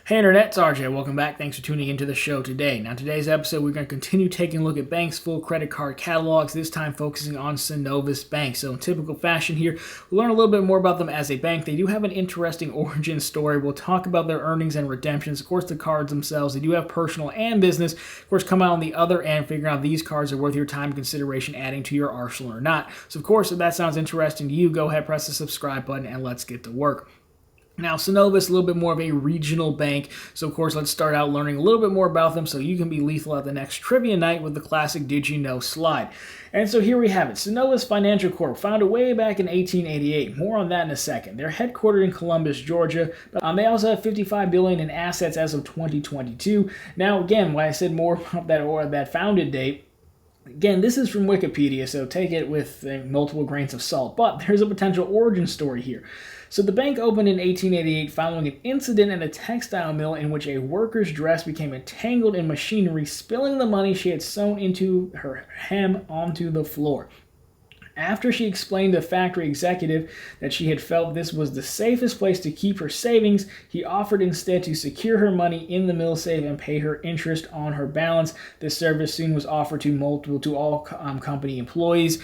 Hey Internet, it's RJ. Welcome back. Thanks for tuning into the show today. Now, today's episode, we're going to continue taking a look at banks' full credit card catalogs, this time focusing on Synovus Bank. So in typical fashion here, we'll learn a little bit more about them as a bank. They do have an interesting origin story. We'll talk about their earnings and redemptions. Of course, the cards themselves, they do have personal and business. Of course, come out on the other end, figuring out these cards are worth your time and consideration adding to your arsenal or not. So of course, if that sounds interesting to you, go ahead, press the subscribe button, and let's get to work. Now, Synovus, a little bit more of a regional bank, so of course let's start out learning a little bit more about them so you can be lethal at the next trivia night with the classic Did You Know slide. And so here we have it. Synovus Financial Corp, founded way back in 1888. More on that in a second. They're headquartered in Columbus, Georgia. They also have $55 billion in assets as of 2022. Now, again, when I said more about that founded date, again, this is from Wikipedia, so take it with multiple grains of salt, but there's a potential origin story here. So the bank opened in 1888 following an incident at a textile mill in which a worker's dress became entangled in machinery, spilling the money she had sewn into her hem onto the floor. After she explained to the factory executive that she had felt this was the safest place to keep her savings, he offered instead to secure her money in the mill safe and pay her interest on her balance. This service soon was offered to all company employees.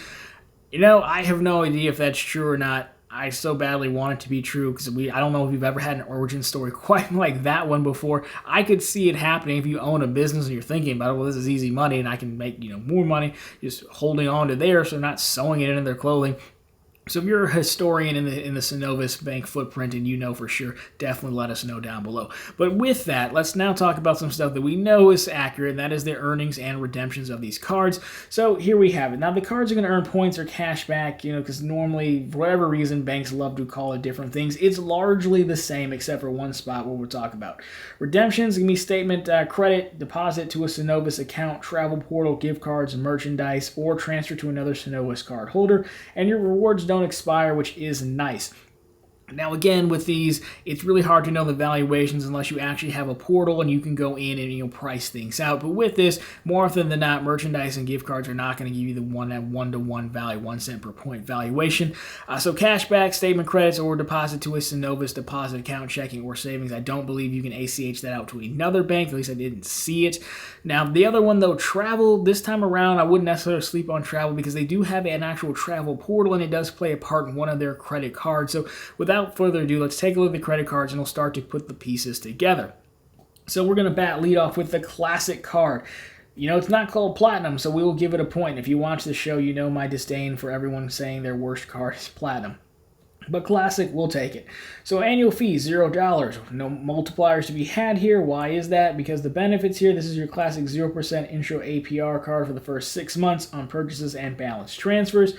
You know, I have no idea if that's true or not. I so badly want it to be true because I don't know if you've ever had an origin story quite like that one before. I could see it happening if you own a business and you're thinking about, well, this is easy money and I can make more money just holding on to theirs, so not sewing it into their clothing. So if you're a historian in the Synovus Bank footprint and you know for sure, definitely let us know down below. But with that, let's now talk about some stuff that we know is accurate, and that is the earnings and redemptions of these cards. So here we have it. Now the cards are going to earn points or cash back, because normally, for whatever reason, banks love to call it different things. It's largely the same except for one spot where we'll talk about. Redemptions can be statement credit, deposit to a Synovus account, travel portal, gift cards, merchandise, or transfer to another Synovus card holder. And your rewards don't expire, which is nice. Now again, with these, it's really hard to know the valuations unless you actually have a portal and you can go in and price things out. But with this, more often than not, merchandise and gift cards are not going to give you the one-to-one value, 1 cent per point valuation. So cashback, statement credits, or deposit to a Synovus deposit account, checking, or savings. I don't believe you can ACH that out to another bank. At least I didn't see it. Now the other one though, travel. This time around, I wouldn't necessarily sleep on travel because they do have an actual travel portal and it does play a part in one of their credit cards. So without further ado, let's take a look at the credit cards and we'll start to put the pieces together. So we're going to lead off with the classic card. It's not called platinum, so we will give it a point. If you watch the show, you know my disdain for everyone saying their worst card is platinum. But classic, we'll take it. So annual fee, $0. No multipliers to be had here. Why is that? Because the benefits here, this is your classic 0% intro APR card for the first 6 months on purchases and balance transfers.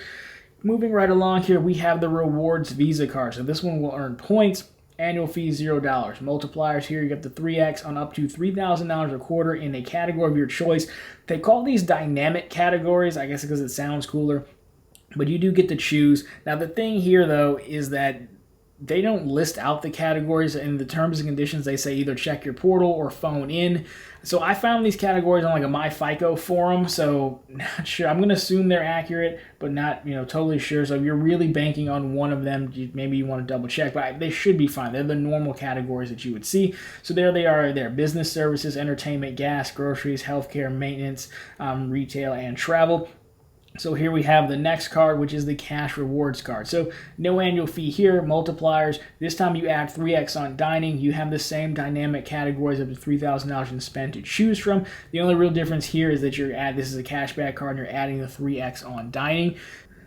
Moving right along here, we have the rewards Visa card. So this one will earn points. Annual fee, $0. Multipliers here, you got the 3x on up to $3,000 a quarter in a category of your choice. They call these dynamic categories, I guess because it sounds cooler, but you do get to choose. Now the thing here though is that they don't list out the categories. In the terms and conditions, they say either check your portal or phone in. So I found these categories on like a MyFICO forum, so not sure. I'm going to assume they're accurate, but not totally sure. So if you're really banking on one of them, maybe you want to double check, but they should be fine. They're the normal categories that you would see. So there they are there. Business services, entertainment, gas, groceries, healthcare, maintenance, retail, and travel. So here we have the next card, which is the cash rewards card. So no annual fee here, multipliers. This time you add 3x on dining. You have the same dynamic categories up to $3,000 in spend to choose from. The only real difference here is that this is a cashback card and you're adding the 3x on dining.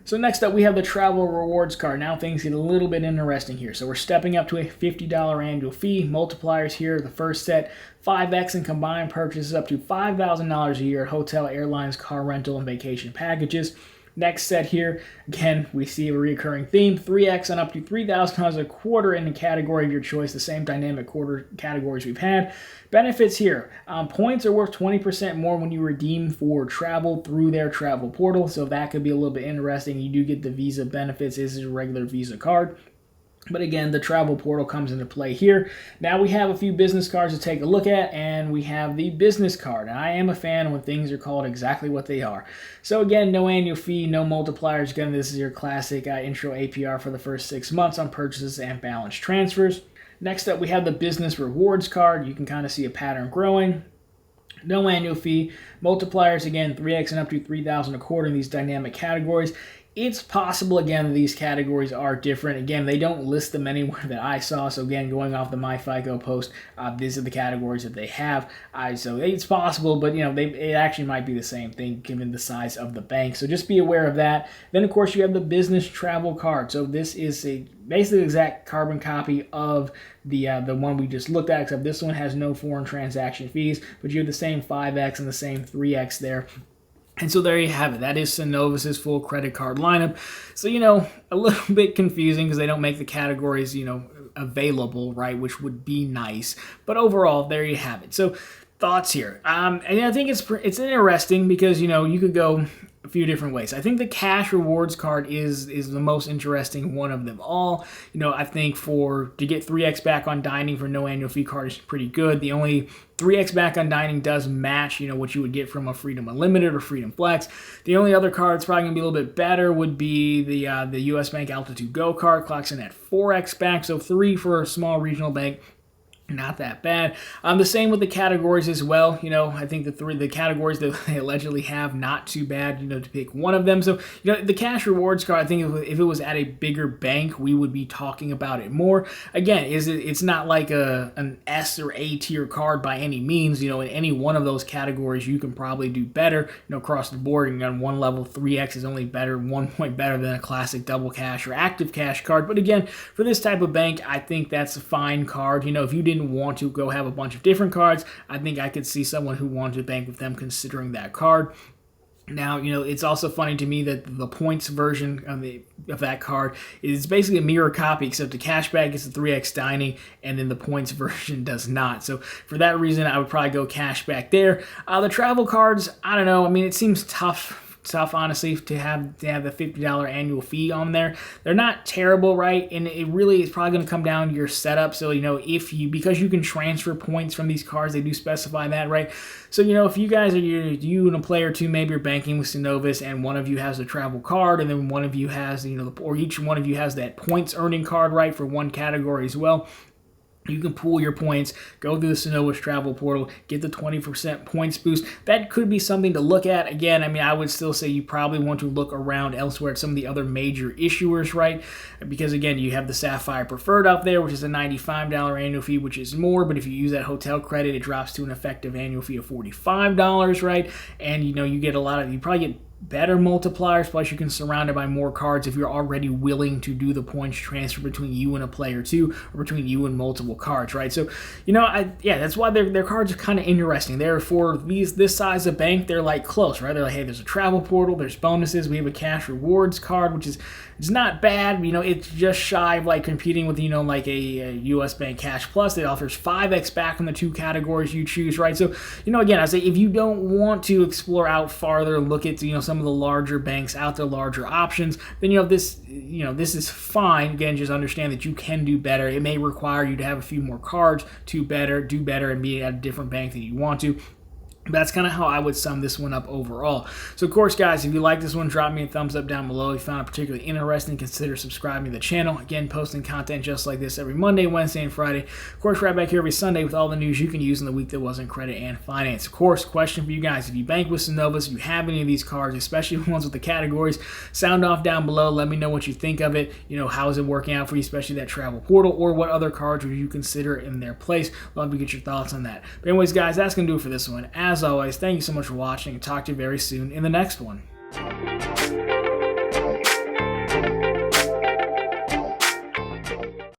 So next up, we have the travel rewards card. Now things get a little bit interesting here. So we're stepping up to a $50 annual fee. Multipliers here, the first set, 5x in combined purchases up to $5,000 a year at hotel, airlines, car rental, and vacation packages. Next set here, again, we see a recurring theme, 3x on up to $3,000 a quarter in the category of your choice, the same dynamic quarter categories we've had. Benefits here, points are worth 20% more when you redeem for travel through their travel portal, so that could be a little bit interesting. You do get the Visa benefits. This is a regular Visa card. But again, the travel portal comes into play here. Now we have a few business cards to take a look at, and we have the business card. And I am a fan when things are called exactly what they are. So again, no annual fee, no multipliers. Again, this is your classic intro APR for the first 6 months on purchases and balance transfers. Next up, we have the business rewards card. You can kind of see a pattern growing. No annual fee. Multipliers, again, 3x and up to 3,000 a quarter in these dynamic categories. It's possible, again, that these categories are different. Again, they don't list them anywhere that I saw. So, again, going off the MyFICO post, these are the categories that they have. So it's possible, but, it actually might be the same thing given the size of the bank. So just be aware of that. Then, of course, you have the business travel card. So this is basically the exact carbon copy of the one we just looked at, except this one has no foreign transaction fees, but you have the same 5x and the same 3x there. And so there you have it. That is Synovus' full credit card lineup. So, a little bit confusing because they don't make the categories, available, right, which would be nice. But overall, there you have it. So, thoughts here. And I think it's interesting because, you could go a few different ways. I think the cash rewards card is the most interesting one of them all. I think to get 3x back on dining for no annual fee card is pretty good. The only 3x back on dining does match, what you would get from a Freedom Unlimited or Freedom Flex. The only other card that's probably going to be a little bit better would be the US Bank Altitude Go card, clocks in at 4x back, so 3 for a small regional bank. Not that bad. The same with the categories as well. I think the categories that they allegedly have, not too bad, to pick one of them. So, the cash rewards card, I think if it was at a bigger bank, we would be talking about it more. Again, it's not like an S or A tier card by any means. In any one of those categories, you can probably do better, across the board. And on one level, 3x is only better, 1 point better than a classic double cash or active cash card. But again, for this type of bank, I think that's a fine card. If you didn't want to go have a bunch of different cards, I think I could see someone who wanted to bank with them considering that card. Now, it's also funny to me that the points version of that card is basically a mirror copy, except the cashback gets the 3x dining, and then the points version does not. So for that reason, I would probably go cashback there. The travel cards, I don't know. It seems tough honestly to have the $50 annual fee on there. They're not terrible, right? And it really is probably going to come down to your setup. So because you can transfer points from these cards, they do specify that, right? So if you guys you and a player or two, maybe you're banking with Synovus, and one of you has a travel card, and then one of you has or each one of you has that points earning card, right, for one category as well. You can pool your points, go through the Synovus travel portal, get the 20% points boost. That could be something to look at. Again, I would still say you probably want to look around elsewhere at some of the other major issuers, right? Because again, you have the Sapphire Preferred out there, which is a $95 annual fee, which is more. But if you use that hotel credit, it drops to an effective annual fee of $45, right? And you get you probably get better multipliers, plus you can surround it by more cards if you're already willing to do the points transfer between you and a player too, or between you and multiple cards, right? So, that's why their cards are kind of interesting. They're for this size of bank, they're like close, right? They're like, hey, there's a travel portal, there's bonuses, we have a cash rewards card, which is it's not bad. It's just shy of like competing with like a US Bank Cash Plus. It offers 5x back on the two categories you choose, right? So, again, I say if you don't want to explore out farther, look at some of the larger banks out there, larger options, then this is fine. Again, just understand that you can do better. It may require you to have a few more cards to do better and be at a different bank than you want to. That's kind of how I would sum this one up overall. So, of course, guys, if you like this one, drop me a thumbs up down below. If you found it particularly interesting, consider subscribing to the channel. Again, posting content just like this every Monday, Wednesday, and Friday. Of course, right back here every Sunday with all the news you can use in the week that was in credit and finance. Of course, question for you guys. If you bank with Synovus, if you have any of these cards, especially the ones with the categories, sound off down below. Let me know what you think of it. How is it working out for you, especially that travel portal, or what other cards would you consider in their place? Love to get your thoughts on that. But anyways, guys, that's going to do it for this one. As always, thank you so much for watching, and talk to you very soon in the next one.